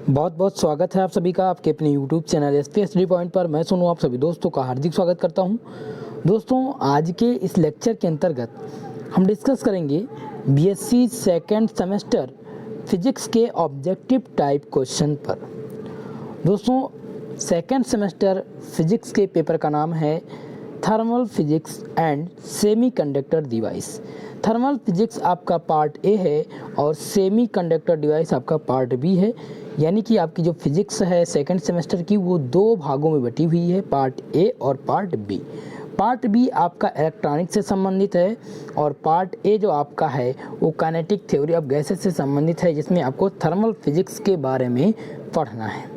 बहुत बहुत स्वागत है आप सभी का आपके अपने YouTube channel SPS study point पर। मैं सोनू आप सभी दोस्तों का हार्दिक स्वागत करता हूं। दोस्तों, आज के इस लेक्चर के अंतर्गत हम डिस्कस करेंगे बीएससी सेकंड सेमेस्टर फिजिक्स के ऑब्जेक्टिव टाइप क्वेश्चन पर। दोस्तों, सेकंड सेमेस्टर फिजिक्स के पेपर का नाम है thermal physics and semiconductor device. Thermal physics आपका पार्ट ए है और सेमीकंडक्टर डिवाइस आपका पार्ट बी है। यानी कि आपकी जो फिजिक्स है सेकंड सेमेस्टर की वो दो भागों में बटी हुई है, पार्ट ए और पार्ट बी। पार्ट बी आपका इलेक्ट्रॉनिक्स से संबंधित है और पार्ट ए जो आपका है वो काइनेटिक थ्योरी ऑफ गैसेस से संबंधित है, जिसमें आपको थर्मल फिजिक्स के बारे में पढ़ना है।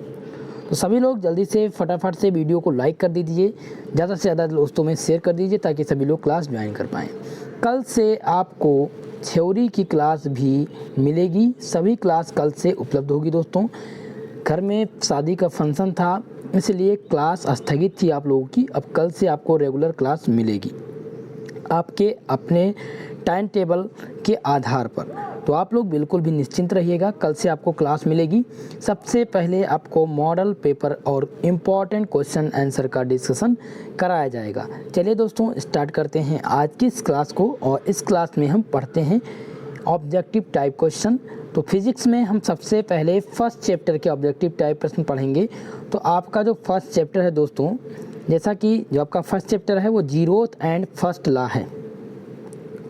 तो सभी लोग जल्दी से फटाफट से वीडियो को लाइक कर दीजिए, ज़्यादा से ज़्यादा दोस्तों में शेयर कर दीजिए ताकि सभी लोग क्लास ज्वाइन कर पाएँ। कल से आपको थ्योरी की क्लास भी मिलेगी, सभी क्लास कल से उपलब्ध होगी। दोस्तों, घर में शादी का फंक्शन था इसलिए क्लास स्थगित थी आप लोगों की। अब कल से आपको रेगुलर क्लास मिलेगी आपके अपने टाइम टेबल के आधार पर। तो आप लोग बिल्कुल भी निश्चिंत रहिएगा, कल से आपको क्लास मिलेगी। सबसे पहले आपको मॉडल पेपर और इम्पॉर्टेंट क्वेश्चन आंसर का डिस्कशन कराया जाएगा। चलिए दोस्तों, स्टार्ट करते हैं आज की इस क्लास को। और इस क्लास में हम पढ़ते हैं ऑब्जेक्टिव टाइप क्वेश्चन। तो फिजिक्स में हम सबसे पहले फर्स्ट चैप्टर के ऑब्जेक्टिव टाइप प्रश्न पढ़ेंगे। तो आपका जो फर्स्ट चैप्टर है दोस्तों, जैसा कि जो आपका फर्स्ट चैप्टर है वो जीरोथ एंड फर्स्ट लॉ है।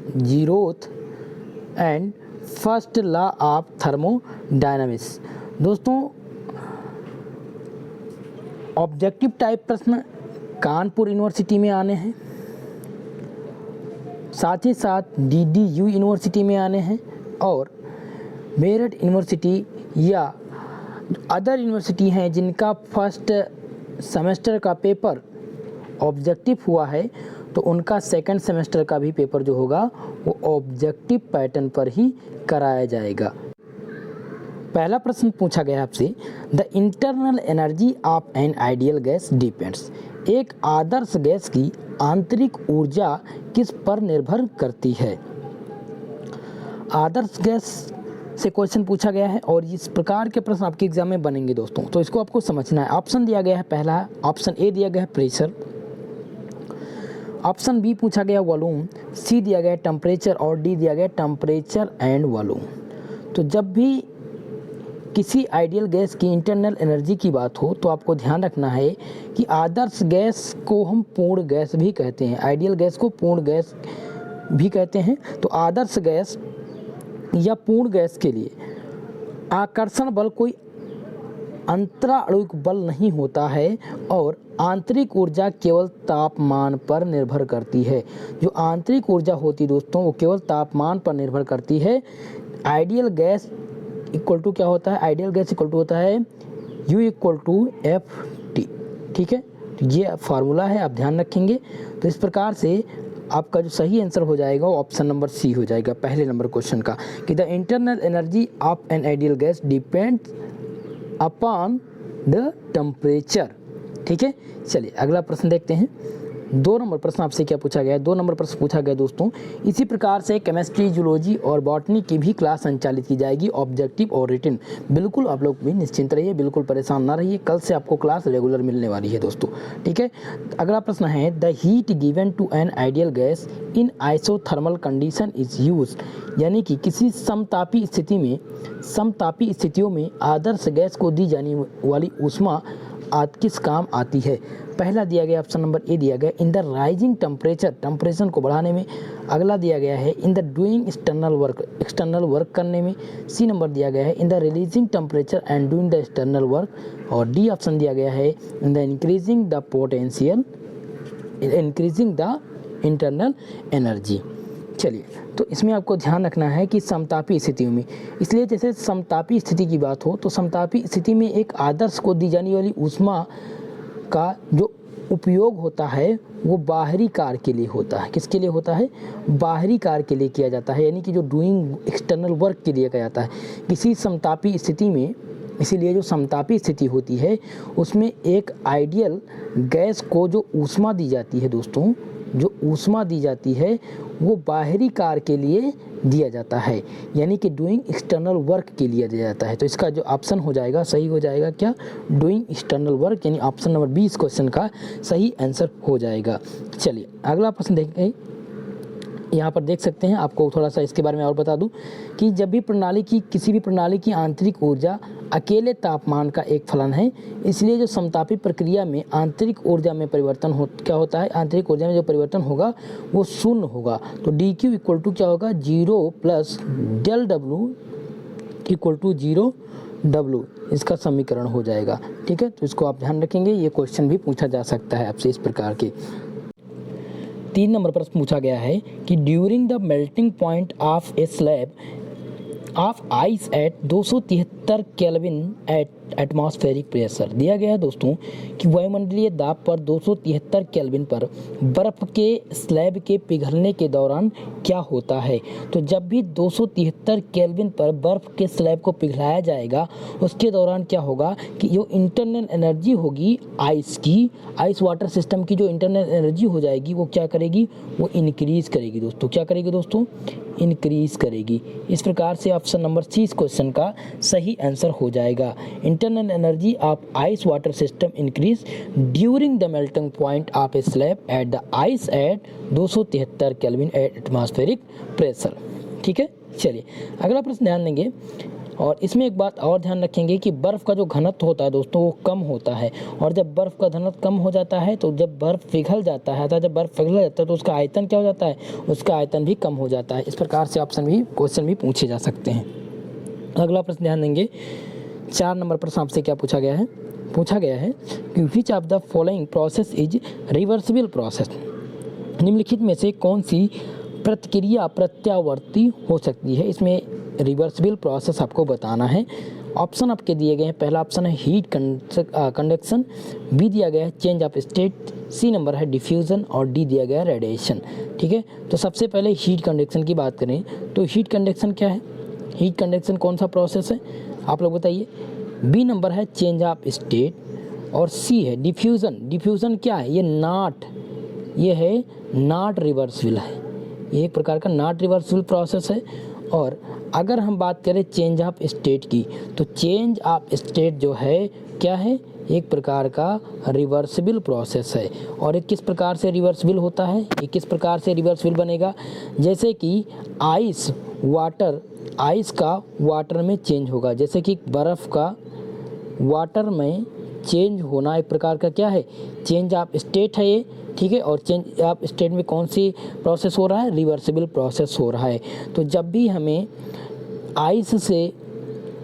Zeroth and first law of thermodynamics. दोस्तों, ऑब्जेक्टिव टाइप प्रश्न कानपुर यूनिवर्सिटी में आने हैं, साथ ही साथ डीडीयू यूनिवर्सिटी में आने हैं और मेरठ यूनिवर्सिटी या अदर यूनिवर्सिटी हैं जिनका फर्स्ट सेमेस्टर का पेपर ऑब्जेक्टिव हुआ है, तो उनका सेकंड सेमेस्टर का भी पेपर जो होगा वो ऑब्जेक्टिव पैटर्न पर ही कराया जाएगा। पहला प्रश्न पूछा गया आपसे, the internal energy of N ideal gas depends. एक आदर्श गैस की आंतरिक ऊर्जा किस पर निर्भर करती है। आदर्श गैस से क्वेश्चन पूछा गया है और इस प्रकार के प्रश्न आपके एग्जाम में बनेंगे दोस्तों, तो इसको आपको समझना है। ऑप्शन दिया गया है, पहला ऑप्शन ए दिया गया है प्रेशर, ऑप्शन बी पूछा गया वॉल्यूम, सी दिया गया टेम्परेचर और डी दिया गया टेम्परेचर एंड वॉल्यूम। तो जब भी किसी आइडियल गैस की इंटरनल एनर्जी की बात हो तो आपको ध्यान रखना है कि आदर्श गैस को हम पूर्ण गैस भी कहते हैं, आइडियल गैस को पूर्ण गैस भी कहते हैं। तो आदर्श गैस या पूर्ण गैस के लिए आकर्षण बल कोई अंतराणुक बल नहीं होता है और आंतरिक ऊर्जा केवल तापमान पर निर्भर करती है। जो आंतरिक ऊर्जा होती है दोस्तों वो केवल तापमान पर निर्भर करती है। आइडियल गैस इक्वल टू क्या होता है, आइडियल गैस इक्वल टू होता है U इक्वल टू FT। ठीक है, तो ये फार्मूला है, आप ध्यान रखेंगे। तो इस प्रकार से आपका जो सही आंसर हो जाएगा वो ऑप्शन नंबर सी हो जाएगा पहले नंबर क्वेश्चन का, कि the internal energy of N ideal gas depends upon the temperature. ठीक है, चलिए अगला प्रश्न देखते हैं। 2 नंबर प्रश्न आपसे क्या पूछा गया है, 2 नंबर प्रश्न पूछा गया दोस्तों, इसी प्रकार से केमिस्ट्री, जूलॉजी और बॉटनी की भी क्लास संचालित की जाएगी, ऑब्जेक्टिव और रिटन। बिल्कुल आप लोग भी निश्चिंत रहिए, बिल्कुल परेशान ना रहिए, कल से आपको क्लास रेगुलर मिलने वाली है दोस्तों। ठीक है, अगला प्रश्न है, the heat given to an ideal gas in isothermal condition is use. यानी कि किसी समतापी स्थितियों में आदर्श गैस को दी जाने वाली ऊष्मा किस काम आती है। पहला दिया गया ऑप्शन नंबर ए दिया गया इन द राइजिंग टेम्परेचर को बढ़ाने में। अगला दिया गया है in the doing external work करने में। सी नंबर दिया गया है in the releasing temperature and doing the external work. और डी ऑप्शन दिया गया है in the increasing the internal energy. चलिए, तो इसमें आपको ध्यान रखना है कि समतापी स्थितियों में, इसलिए जैसे समतापी स्थिति की बात हो तो समतापी स्थिति में एक आदर्श को दी जाने वाली ऊष्मा का जो उपयोग होता है वो बाहरी कार्य के लिए होता है। किसके लिए होता है, बाहरी कार्य के लिए किया जाता है, यानी कि जो डूइंग एक्सटर्नल वर्क के लिए किया जाता है किसी समतापी स्थिति में। इसीलिए जो समतापी स्थिति होती है उसमें एक आइडियल गैस को जो ऊष्मा दी जाती है दोस्तों जो ऊष्मा दी जाती है वो बाहरी कार्य के लिए दिया जाता है, यानी कि डूइंग एक्सटर्नल वर्क के लिए दिया जाता है। तो इसका जो ऑप्शन हो जाएगा सही हो जाएगा क्या, डूइंग एक्सटर्नल वर्क, यानी ऑप्शन नंबर 20 क्वेश्चन का सही आंसर हो जाएगा। चलिए अगला प्रश्न देखेंगे। यहाँ पर देख सकते हैं, आपको थोड़ा सा इसके बारे में और बता दूं कि जब भी किसी भी प्रणाली की आंतरिक ऊर्जा अकेले तापमान का एक फलन है, इसलिए जो समतापी प्रक्रिया में आंतरिक ऊर्जा में परिवर्तन क्या होता है, आंतरिक ऊर्जा में जो परिवर्तन होगा वो शून्य होगा। तो डी क्यू इक्वल टू क्या होगा, 0 plus del W equal to 0 W, इसका समीकरण हो जाएगा। ठीक है, तो इसको आप ध्यान रखेंगे, ये क्वेश्चन भी पूछा जा सकता है आपसे इस प्रकार के। 3 नंबर पर पूछा गया है कि during the melting point of A slab of ice eight 273 kelvin at atmospheric pressure. दिया गया है दोस्तों कि वायुमंडलीय दाब पर 273 केल्विन पर बर्फ के स्लैब के पिघलने के दौरान क्या होता है। तो जब भी 273 केल्विन पर बर्फ के स्लैब को पिघलाया जाएगा उसके दौरान क्या होगा कि जो इंटरनल एनर्जी होगी आइस वाटर सिस्टम की जो इंटरनल एनर्जी हो जाएगी वो क्या करेगी, वो इंक्रीज करेगी दोस्तों। क्या करेगी दोस्तों, इंक्रीज करेगी। इस प्रकार से ऑप्शन नंबर 30 क्वेश्चन का सही आंसर हो जाएगा। Internal energy of ice water system increase during the melting point of A slab at the ice eight 273 kelvin at atmospheric pressure. ठीक है, चलिए अगला प्रश्न ध्यान देंगे, और इसमें एक बात और ध्यान रखेंगे कि बर्फ़ का जो घनत्व होता है दोस्तों वो कम होता है, और जब बर्फ़ का घनत्व कम हो जाता है तो जब बर्फ़ पिघल जाता है, जब बर्फ़ पिघल जाता है तो उसका आयतन क्या हो जाता है, उसका आयतन भी कम हो जाता है। इस प्रकार से क्वेश्चन भी पूछे जा सकते हैं। अगला प्रश्न ध्यान देंगे, 4 नंबर प्रश्न आपसे क्या पूछा गया है कि which of the following process is reversible process. निम्नलिखित में से कौन सी प्रतिक्रिया प्रत्यावर्ती हो सकती है। इसमें रिवर्सिबल प्रोसेस आपको बताना है। ऑप्शन आपके दिए गए हैं, पहला ऑप्शन है हीट कंडक्शन, बी दिया गया है change of state, C number है डिफ्यूजन, और डी दिया गया है रेडिएशन। ठीक है, तो सबसे पहले हीट कंडक्शन की बात करें तो हीट कंडक्शन क्या है, हीट कंडक्शन कौन सा प्रोसेस है आप लोग बताइए। बी नंबर है चेंज ऑफ स्टेट, और सी है डिफ्यूजन। डिफ्यूजन क्या है, ये है नॉट रिवर्सिबल है, ये एक प्रकार का नॉट रिवर्सिबल प्रोसेस है। और अगर हम बात करें चेंज ऑफ स्टेट की, तो चेंज ऑफ स्टेट जो है क्या है, एक प्रकार का रिवर्सिबल प्रोसेस है। और ये किस प्रकार से रिवर्सिबल होता है, ये किस प्रकार से रिवर्सिबल बनेगा, जैसे कि आइस का वाटर में चेंज होगा, जैसे कि बर्फ़ का वाटर में चेंज होना एक प्रकार का क्या है, चेंज ऑफ स्टेट है ये। ठीक है, और चेंज ऑफ स्टेट में कौन सी प्रोसेस हो रहा है, रिवर्सिबल प्रोसेस हो रहा है। तो जब भी हमें आइस से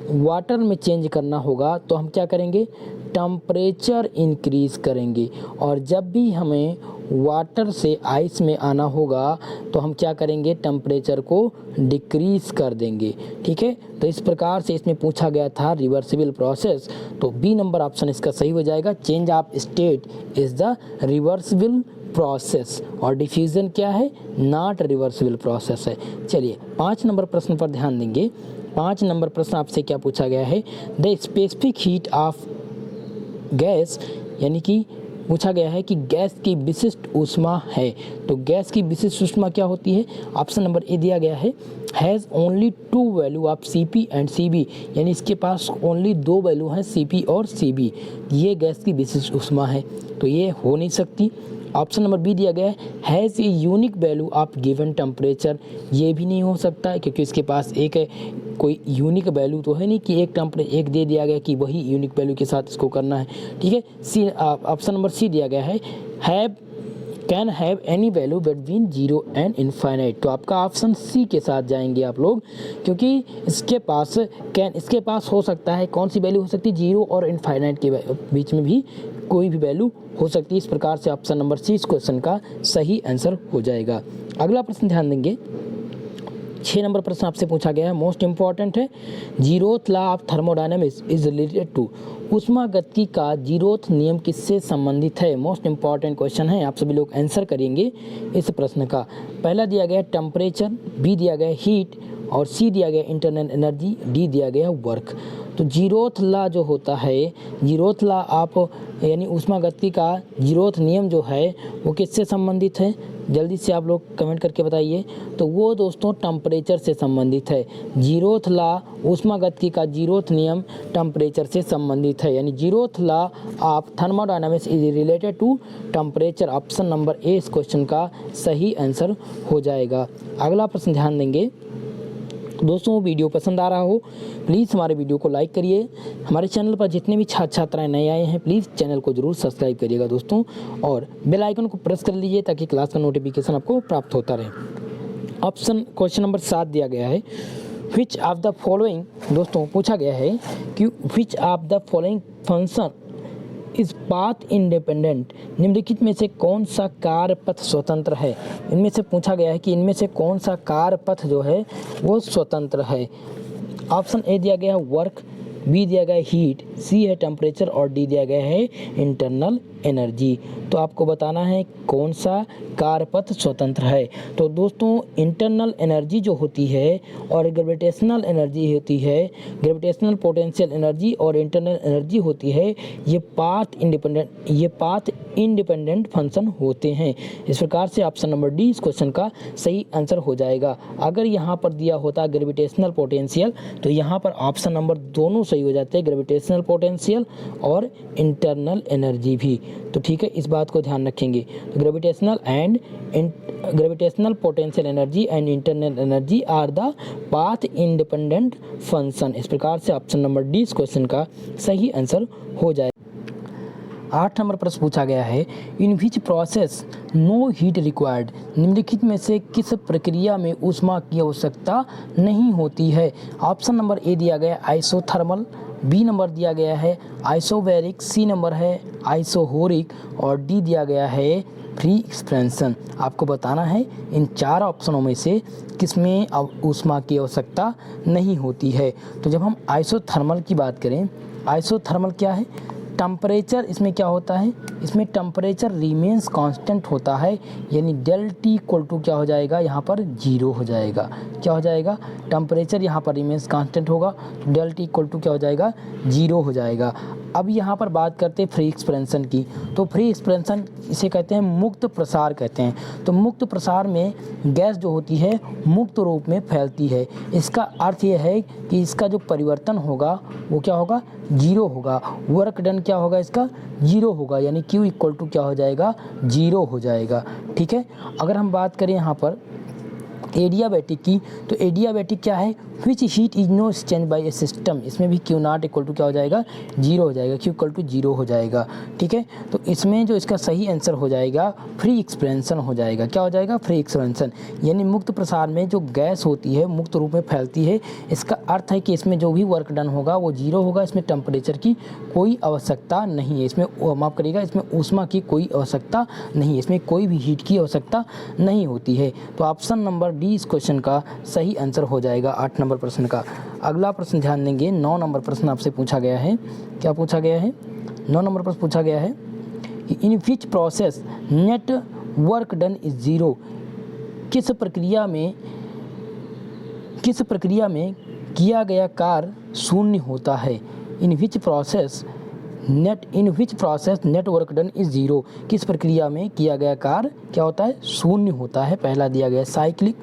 वाटर में चेंज करना होगा तो हम क्या करेंगे, टेम्परेचर इंक्रीज करेंगे, और जब भी हमें वाटर से आइस में आना होगा तो हम क्या करेंगे, टेम्परेचर को डिक्रीज कर देंगे। ठीक है, तो इस प्रकार से इसमें पूछा गया था रिवर्सिबल प्रोसेस, तो बी नंबर ऑप्शन इसका सही हो जाएगा। Change of state is the reversible process, और डिफ्यूजन क्या है, नॉट रिवर्सिबल प्रोसेस है। चलिए 5 नंबर प्रश्न पर ध्यान देंगे। 5 नंबर प्रश्न आपसे क्या पूछा गया है, the specific heat of gas, यानी कि पूछा गया है कि गैस की विशिष्ट ऊष्मा है। तो गैस की विशिष्ट ऊष्मा क्या होती है, ऑप्शन नंबर ए दिया गया है has only 2 value of Cp and Cv, यानी इसके पास ओनली 2 वैल्यू हैं Cp और Cv, ये गैस की विशिष्ट ऊष्मा है, तो ये हो नहीं सकती। ऑप्शन नंबर बी दिया गया है has a unique value of given temperature, ये भी नहीं हो सकता है क्योंकि इसके पास एक कोई यूनिक वैल्यू तो है नहीं कि एक दे दिया गया कि वही यूनिक वैल्यू के साथ इसको करना है। ठीक है, सी ऑप्शन नंबर सी दिया गया है can have any value between 0 and infinite, तो आपका ऑप्शन सी के साथ जाएंगे आप लोग, क्योंकि इसके पास हो सकता है, कौन सी वैल्यू हो सकती है, 0 और इनफाइनाइट के बीच में भी कोई भी वैल्यू हो सकती है। इस प्रकार से ऑप्शन नंबर सी इस क्वेश्चन का सही आंसर हो जाएगा। अगला प्रश्न ध्यान देंगे, 6 नंबर प्रश्न आपसे पूछा गया है, मोस्ट इंपॉर्टेंट है, zeroth law of thermodynamics is related to, ऊष्मागतिकी का जीरोथ नियम किससे संबंधित है। मोस्ट इंपॉर्टेंट क्वेश्चन है, आप सभी लोग आंसर करेंगे इस प्रश्न का। पहला दिया गया टेम्परेचर, बी दिया गया हीट, और सी दिया गया इंटरनल एनर्जी, डी दिया गया वर्क। तो जीरोथ लॉ जो होता है, जीरोथ लॉ आप यानी ऊष्मागतिकी का जीरोथ नियम जो है वो किससे संबंधित है, जल्दी से आप लोग कमेंट करके बताइए। तो वो दोस्तों टेम्परेचर से संबंधित है। जीरोथ लॉ ऊष्मागतिकी का जीरोथ नियम टेम्परेचर से संबंधित है, यानी zeroth law of thermodynamics is related to temperature. Option number A इस क्वेश्चन का सही आंसर हो जाएगा। अगला प्रश्न ध्यान देंगे दोस्तों, वीडियो पसंद आ रहा हो प्लीज़ हमारे वीडियो को लाइक करिए। हमारे चैनल पर जितने भी छात्र छात्राएं नए आए हैं प्लीज़ चैनल को जरूर सब्सक्राइब करिएगा दोस्तों, और बेल आइकन को प्रेस कर लीजिए ताकि क्लास का नोटिफिकेशन आपको प्राप्त होता रहे। ऑप्शन क्वेश्चन नंबर 7 दिया गया है, विच ऑफ द फॉलोइंग, दोस्तों पूछा गया है कि which of the following function इस पाथ इंडिपेंडेंट, निम्नलिखित में से कौन सा कार्य पथ स्वतंत्र है। इनमें से पूछा गया है कि इनमें से कौन सा कार्य पथ जो है वो स्वतंत्र है। ऑप्शन ए दिया गया है वर्क, बी दिया गया है हीट, सी है टेम्परेचर और डी दिया गया है इंटरनल एनर्जी। तो आपको बताना है कौन सा कार्यपथ स्वतंत्र है। तो दोस्तों इंटरनल एनर्जी जो होती है और ग्रेविटेशनल एनर्जी होती है, ग्रेविटेशनल पोटेंशियल एनर्जी और इंटरनल एनर्जी होती है, ये पाथ इंडिपेंडेंट फंक्शन होते हैं। इस प्रकार से ऑप्शन नंबर डी इस क्वेश्चन का सही आंसर हो जाएगा। अगर यहाँ पर दिया होता ग्रेविटेशनल पोटेंशियल तो यहाँ पर ऑप्शन नंबर दोनों सही हो जाते हैं, ग्रेविटेशनल पोटेंशियल और इंटरनल एनर्जी भी। तो ठीक है, इस बात को ध्यान रखेंगे। Gravitational potential energy and internal energy are the path independent function. इस प्रकार से ऑप्शन नंबर डी इस क्वेश्चन का सही आंसर हो जाए। 8 नंबर प्रश्न पूछा गया है, in which process no heat required, निम्नलिखित में से किस प्रक्रिया में ऊष्मा की आवश्यकता नहीं होती है। ऑप्शन नंबर ए दिया गया आइसोथर्मल, बी नंबर दिया गया है आइसोबैरिक, सी नंबर है आइसोहोरिक और डी दिया गया है फ्री एक्सपेंशन। आपको बताना है इन 4 ऑप्शनों में से किसमें ऊष्मा की आवश्यकता नहीं होती है। तो जब हम आइसोथर्मल की बात करें, आइसोथर्मल क्या है, टेम्परेचर इसमें क्या होता है, इसमें टेम्परेचर रिमेंस कांस्टेंट होता है, यानी डेल टी इक्वल टू क्या हो जाएगा, यहाँ पर 0 हो जाएगा। क्या हो जाएगा, टेम्परेचर यहाँ पर रिमेंस कांस्टेंट होगा, डेल टी इक्वल टू क्या हो जाएगा, 0 हो जाएगा। अब यहाँ पर बात करते हैं फ्री एक्सपेंशन की। तो फ्री एक्सपेंशन इसे कहते हैं मुक्त प्रसार कहते हैं। तो मुक्त प्रसार में गैस जो होती है मुक्त रूप में फैलती है। इसका अर्थ यह है कि इसका जो परिवर्तन होगा वो क्या होगा, 0 होगा। वर्क डन क्या होगा, इसका 0 होगा, यानी Q इक्वल टू क्या हो जाएगा, 0 हो जाएगा। ठीक है, अगर हम बात करें यहाँ पर एडियाबैटिक की, तो एडियाबैटिक क्या है, which heat is no exchange by a system, इसमें भी Q नॉट इक्वल टू क्या हो जाएगा, 0 हो जाएगा, Q इक्वल टू 0 हो जाएगा। ठीक है, तो इसमें जो इसका सही आंसर हो जाएगा फ्री एक्सपेंशन हो जाएगा। क्या हो जाएगा, फ्री एक्सपेंशन, यानी मुक्त प्रसार में जो गैस होती है मुक्त रूप में फैलती है। इसका अर्थ है कि इसमें जो भी वर्क डन होगा वो 0 होगा, इसमें टेम्परेचर की कोई आवश्यकता नहीं है, इसमें माफ करिएगा, इसमें ऊष्मा की कोई आवश्यकता नहीं है, इसमें कोई भी हीट की आवश्यकता नहीं होती है। तो ऑप्शन नंबर डी इस क्वेश्चन का सही आंसर हो जाएगा 8 नंबर प्रश्न का। अगला प्रश्न ध्यान देंगे, 9 नंबर प्रश्न आपसे पूछा गया है। क्या पूछा गया है, 9 नंबर प्रश्न पूछा गया है, in which process net work done is 0, किस प्रक्रिया में किया गया कार्य शून्य होता है। In which process net work done is 0, किस प्रक्रिया में किया गया कार्य क्या होता है, शून्य होता है। पहला दिया गया है साइक्लिक,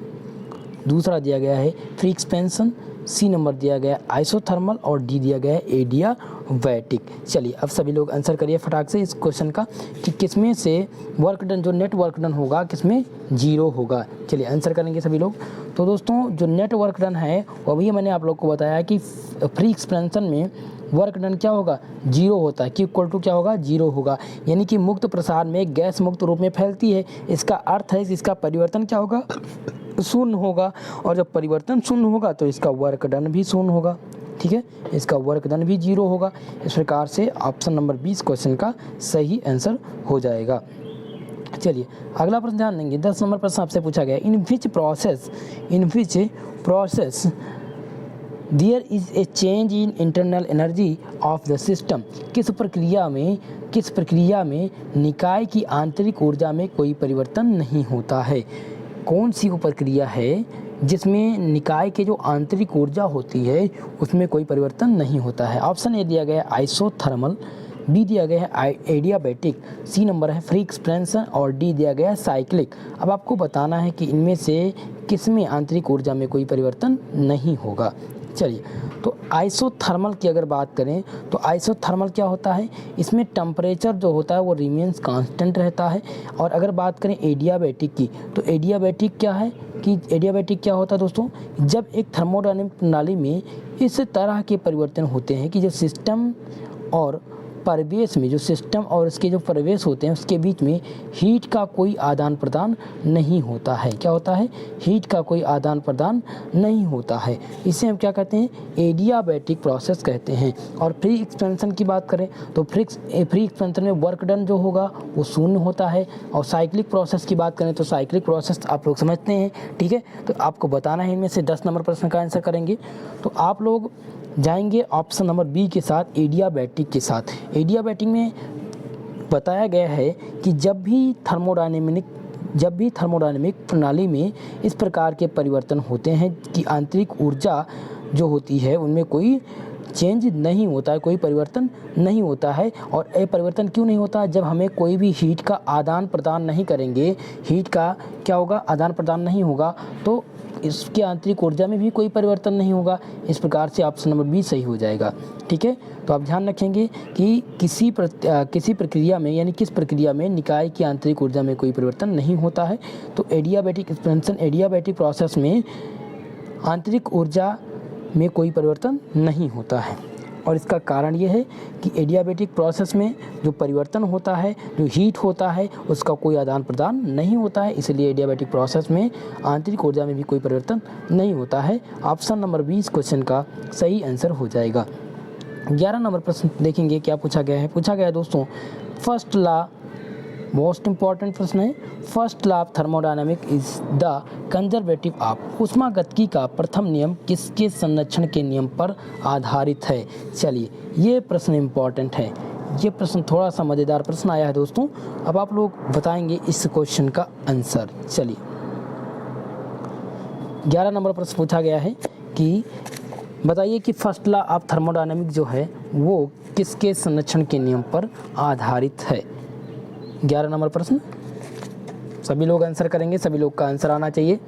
दूसरा दिया गया है फ्री एक्सपेंशन, सी नंबर दिया गया है आइसोथर्मल और डी दिया गया है एडियाबैटिक। चलिए अब सभी लोग आंसर करिए फटाक से इस क्वेश्चन का कि किसमें से वर्क डन, जो नेट वर्क डन होगा किसमें 0 होगा। चलिए आंसर करेंगे सभी लोग। तो दोस्तों जो नेट वर्क डन है वो भी मैंने आप लोग को बताया कि फ्री एक्सपेंशन में वर्क डन क्या होगा, 0 होता है, Q इक्वल टू क्या होगा, 0 होगा, यानी कि मुक्त प्रसार में गैस मुक्त रूप में फैलती है। इसका अर्थ है कि इसका परिवर्तन क्या होगा, शून्य होगा, और जब परिवर्तन शून्य होगा तो इसका वर्क डन भी शून्य होगा। ठीक है, इसका वर्क डन भी 0 होगा। इस प्रकार से ऑप्शन नंबर 20 क्वेश्चन का सही आंसर हो जाएगा। चलिए अगला प्रश्न ध्यान देंगे, 10 नंबर प्रश्न आपसे पूछा गया, in which process there is a change in internal energy of the system, किस प्रक्रिया में निकाय की आंतरिक ऊर्जा में कोई परिवर्तन नहीं होता है। कौन सी वो प्रक्रिया है जिसमें निकाय के जो आंतरिक ऊर्जा होती है उसमें कोई परिवर्तन नहीं होता है। ऑप्शन ए दिया गया आइसोथर्मल, बी दिया गया है एडियाबैटिक, सी नंबर है फ्री एक्सपेंशन और डी दिया गया है साइक्लिक। अब आपको बताना है कि इनमें से किसमें आंतरिक ऊर्जा में कोई परिवर्तन नहीं होगा। चलिए, तो आइसोथर्मल की अगर बात करें तो आइसोथर्मल क्या होता है, इसमें टेम्परेचर जो होता है वो रिमेन्स कांस्टेंट रहता है। और अगर बात करें एडियाबैटिक की, तो एडियाबैटिक क्या है कि एडियाबैटिक क्या होता है दोस्तों, जब एक थर्मोडायनामिक प्रणाली में इस तरह के परिवर्तन होते हैं कि जो सिस्टम और परिवेश में, जो सिस्टम और उसके जो परिवेश होते हैं उसके बीच में हीट का कोई आदान प्रदान नहीं होता है। क्या होता है, हीट का कोई आदान प्रदान नहीं होता है, इसे हम क्या कहते हैं, एडियाबैटिक प्रोसेस कहते हैं। और फ्री एक्सपेंशन की बात करें तो फ्री एक्सपेंशन में वर्क डन जो होगा वो शून्य होता है। और साइक्लिक प्रोसेस की बात करें तो साइक्लिक प्रोसेस आप लोग समझते हैं, ठीक है। तो आपको बताना है इनमें से 10 नंबर प्रश्न का आंसर करेंगे। तो आप लोग जाएंगे ऑप्शन नंबर बी के साथ, एडियाबैटिक के साथ। एडियाबैटिक में बताया गया है कि जब भी थर्मोडायनेमिक प्रणाली में इस प्रकार के परिवर्तन होते हैं कि आंतरिक ऊर्जा जो होती है उनमें कोई चेंज नहीं होता है, कोई परिवर्तन नहीं होता है। और ये परिवर्तन क्यों नहीं होता, जब हमें कोई भी हीट का आदान प्रदान नहीं करेंगे, हीट का क्या होगा, आदान प्रदान नहीं होगा, तो इसके आंतरिक ऊर्जा में भी कोई परिवर्तन नहीं होगा। इस प्रकार से ऑप्शन नंबर बी सही हो जाएगा, ठीक है। तो आप ध्यान रखेंगे कि किसी प्रक्रिया में, यानी किस प्रक्रिया में निकाय की आंतरिक ऊर्जा में कोई परिवर्तन नहीं होता है। तो एडियाबैटिक एक्सपेंशन, एडियाबैटिक प्रोसेस में आंतरिक ऊर्जा में कोई परिवर्तन नहीं होता है। और इसका कारण ये है कि एडियाबैटिक प्रोसेस में जो परिवर्तन होता है, जो हीट होता है, उसका कोई आदान प्रदान नहीं होता है, इसलिए एडियाबैटिक प्रोसेस में आंतरिक ऊर्जा में भी कोई परिवर्तन नहीं होता है। ऑप्शन नंबर 20 क्वेश्चन का सही आंसर हो जाएगा। 11 नंबर प्रश्न देखेंगे क्या पूछा गया है। पूछा गया है दोस्तों, फर्स्ट लॉ, मोस्ट इंपॉर्टेंट प्रश्न है, first law of thermodynamic is the conservative of, ऊष्मागतिकी का प्रथम नियम किसके संरक्षण के नियम पर आधारित है। चलिए, ये प्रश्न इंपॉर्टेंट है, ये प्रश्न थोड़ा सा मज़ेदार प्रश्न आया है दोस्तों। अब आप लोग बताएंगे इस क्वेश्चन का आंसर। चलिए, 11 नंबर प्रश्न पूछा गया है कि बताइए कि फर्स्ट लॉ ऑफ थर्मोडायनामिक जो है वो किसके संरक्षण के नियम पर आधारित है। 11 नंबर प्रश्न सभी लोग आंसर करेंगे, सभी लोग का आंसर आना चाहिए।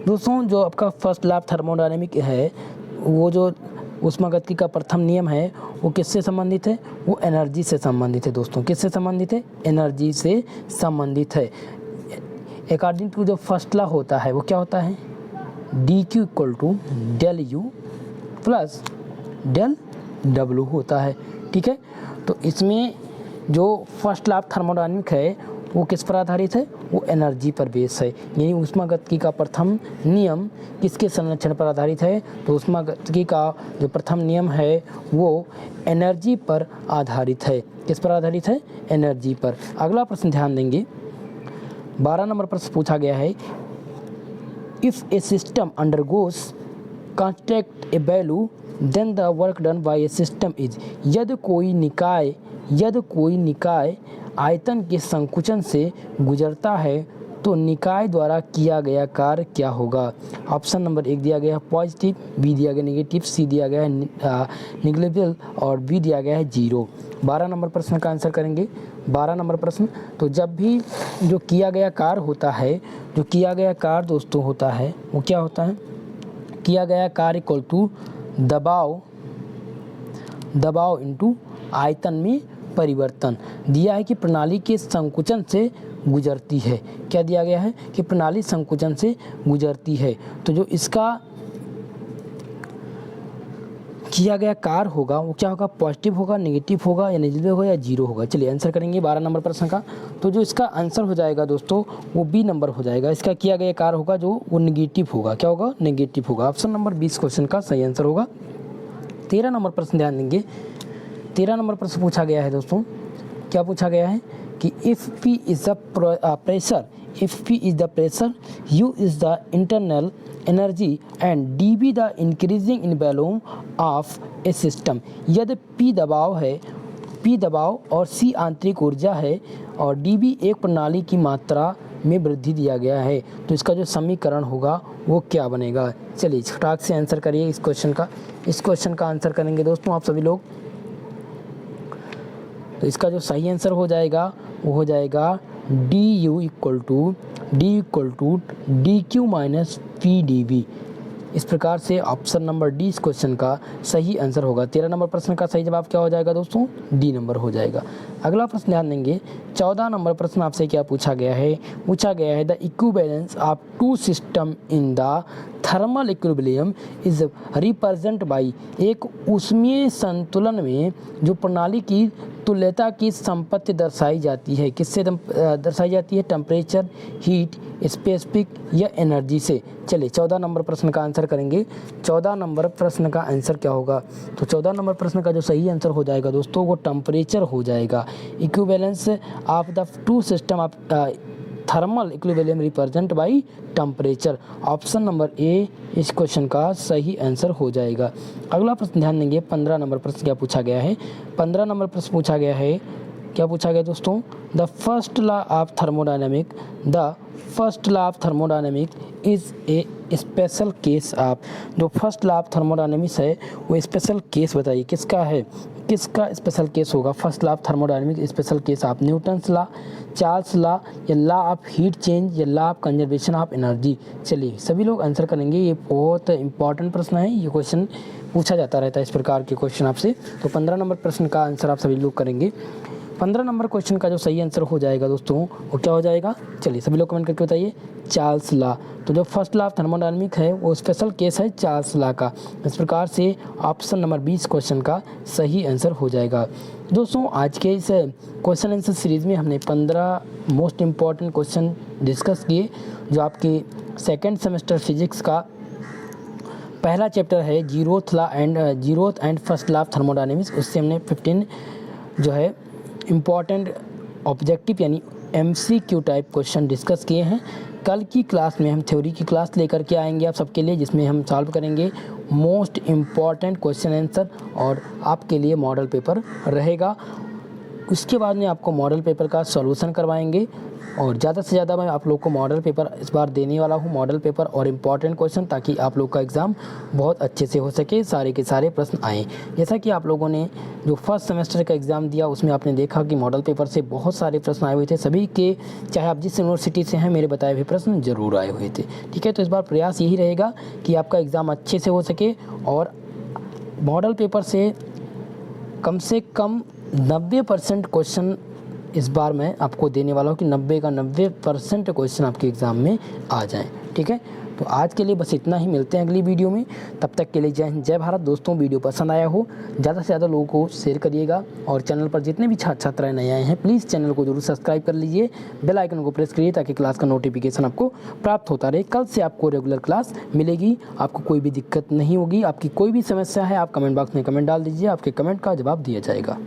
दोस्तों, जो आपका फर्स्ट लॉ ऑफ थर्मोडायनामिक है, वो जो ऊष्मागतिकी का प्रथम नियम है वो किससे संबंधित है, वो एनर्जी से संबंधित है। दोस्तों, किससे संबंधित है, एनर्जी से संबंधित है। अकॉर्डिंग टू जो फर्स्ट लॉ होता है वो क्या होता है, D Q equal to del U plus del W होता है, ठीक है। तो इसमें जो फर्स्ट लॉ ऑफ थर्मोडायनामिक है वो किस पर आधारित है, वो एनर्जी पर बेस है। यानी ऊष्मागतिकी का प्रथम नियम किसके संरक्षण पर आधारित है, तो ऊष्मागतिकी का जो प्रथम नियम है वो एनर्जी पर आधारित है। किस पर आधारित है, एनर्जी पर। अगला प्रश्न ध्यान देंगे, 12 नंबर प्रश्न पूछा गया है, if a system undergoes constant a value then the work done by a system is, यदि कोई निकाय आयतन के संकुचन से गुजरता है तो निकाय द्वारा किया गया कार्य क्या होगा। ऑप्शन नंबर 1 दिया गया है पॉजिटिव, बी दिया गया नेगेटिव, सी दिया गया है निगेटिव और बी दिया गया है 0। 12 नंबर प्रश्न का आंसर करेंगे। 12 नंबर प्रश्न, तो जब भी जो किया गया कार्य होता है, जो किया गया कार्य दोस्तों होता है वो क्या होता है, किया गया कार्य इक्वल टू दबाव इनटू आयतन में परिवर्तन। दिया है कि प्रणाली के संकुचन से गुजरती है। क्या दिया गया है कि प्रणाली संकुचन से गुजरती है। तो जो इसका किया गया कार्य होगा वो क्या होगा, पॉजिटिव होगा, नेगेटिव होगा या नेगेटिव होगा या 0 होगा। चलिए आंसर करेंगे 12 नंबर प्रश्न का। तो जो इसका आंसर हो जाएगा दोस्तों वो बी नंबर हो जाएगा। इसका किया गया कार्य होगा जो वो नेगेटिव होगा। क्या होगा, नेगेटिव होगा। ऑप्शन नंबर 20 क्वेश्चन का सही आंसर होगा। 13 नंबर प्रश्न ध्यान देंगे। 13 नंबर प्रश्न पूछा गया है दोस्तों, क्या पूछा गया है कि if P is the pressure, U is the internal energy and dB the increasing in volume of A system. यदि P दबाव और C आंतरिक ऊर्जा है और dB एक प्रणाली की मात्रा में वृद्धि दिया गया है, तो इसका जो समीकरण होगा वो क्या बनेगा। चलिए फटाक से आंसर करिए इस क्वेश्चन का आंसर करेंगे दोस्तों आप सभी लोग। तो इसका जो सही आंसर हो जाएगा वो हो जाएगा du equal to D Q minus P D V. इस प्रकार से ऑप्शन नंबर डी इस क्वेश्चन का सही आंसर होगा। 13 नंबर प्रश्न का सही जवाब क्या हो जाएगा दोस्तों, डी नंबर हो जाएगा। अगला प्रश्न ध्यान देंगे, 14 नंबर प्रश्न आपसे क्या पूछा गया है the equivalence of two system in the thermal equilibrium is represent by. एक ऊष्मीय संतुलन में जो प्रणाली की तुल्यता की संपत्ति दर्शाई जाती है, किससे दर्शाई जाती है, टेम्परेचर, हीट, स्पेसिफिक या एनर्जी से। चलिए 14 नंबर प्रश्न का आंसर करेंगे। 14 नंबर प्रश्न का आंसर क्या होगा, तो 14 नंबर प्रश्न का जो सही आंसर हो जाएगा दोस्तों वो टेम्परेचर हो जाएगा। Equivalence of the two system of thermal equilibrium represent by temperature. Option number A इस क्वेश्चन का सही आंसर हो जाएगा। अगला प्रश्न ध्यान देंगे, 15 नंबर प्रश्न क्या पूछा गया है। 15 नंबर प्रश्न पूछा गया है, क्या पूछा गया दोस्तों, the first law of thermodynamic is a special case of. जो फर्स्ट लॉ ऑफ थर्मोडायनेमिक्स है वो स्पेशल केस बताइए किसका है, किसका स्पेशल केस होगा। First law of thermodynamic special case of Newton's law, Charles law, या लॉ ऑफ हीट चेंज, या law of conservation of energy. चलिए सभी लोग आंसर करेंगे, ये बहुत इंपॉर्टेंट प्रश्न है, ये क्वेश्चन पूछा जाता रहता है इस प्रकार के क्वेश्चन आपसे। तो 15 नंबर प्रश्न का आंसर आप सभी लोग करेंगे। 15 नंबर क्वेश्चन का जो सही आंसर हो जाएगा दोस्तों वो क्या हो जाएगा, चलिए सभी लोग कमेंट करके बताइए, चार्ल्स लॉ। तो जो फर्स्ट लॉ ऑफ थर्मोडायनामिक है वो स्पेशल केस है चार्ल्स लॉ का। इस प्रकार से ऑप्शन नंबर 20 क्वेश्चन का सही आंसर हो जाएगा। दोस्तों आज के इस क्वेश्चन आंसर सीरीज़ में हमने 15 मोस्ट इम्पॉर्टेंट क्वेश्चन डिस्कस किए, जो आपके सेकेंड सेमेस्टर फिजिक्स का पहला चैप्टर है zeroth and first law of thermodynamics. उससे हमने 15 जो है इम्पॉर्टेंट ऑब्जेक्टिव यानी MCQ टाइप क्वेश्चन डिस्कस किए हैं। कल की क्लास में हम थ्योरी की क्लास लेकर के आएंगे आप सबके लिए, जिसमें हम सॉल्व करेंगे मोस्ट इम्पॉर्टेंट क्वेश्चन आंसर और आपके लिए मॉडल पेपर रहेगा। उसके बाद में आपको मॉडल पेपर का सॉल्यूशन करवाएंगे और ज़्यादा से ज़्यादा मैं आप लोग को मॉडल पेपर इस बार देने वाला हूँ, मॉडल पेपर और इम्पॉर्टेंट क्वेश्चन, ताकि आप लोग का एग्ज़ाम बहुत अच्छे से हो सके, सारे के सारे प्रश्न आएँ। जैसा कि आप लोगों ने जो फर्स्ट सेमेस्टर का एग्ज़ाम दिया उसमें आपने देखा कि मॉडल पेपर से बहुत सारे प्रश्न आए हुए थे, सभी के चाहे आप जिस यूनिवर्सिटी से हैं मेरे बताए हुए प्रश्न जरूर आए हुए थे। ठीक है, तो इस बार प्रयास यही रहेगा कि आपका एग्ज़ाम अच्छे से हो सके और मॉडल पेपर से कम 90% क्वेश्चन इस बार मैं आपको देने वाला हूँ कि 90 का 90% क्वेश्चन आपके एग्ज़ाम में आ जाएं। ठीक है, तो आज के लिए बस इतना ही, मिलते हैं अगली वीडियो में। तब तक के लिए जय हिंद, जय भारत। दोस्तों वीडियो पसंद आया हो ज़्यादा से ज़्यादा लोगों को शेयर करिएगा और चैनल पर जितने भी छात्र छात्राएँ नए आए हैं प्लीज़ चैनल को जरूर सब्सक्राइब कर लीजिए, बेल आइकन को प्रेस करिए ताकि क्लास का नोटिफिकेशन आपको प्राप्त होता रहे। कल से आपको रेगुलर क्लास मिलेगी, आपको कोई भी दिक्कत नहीं होगी। आपकी कोई भी समस्या है आप कमेंट बॉक्स में कमेंट डाल दीजिए, आपके कमेंट का जवाब दिया जाएगा।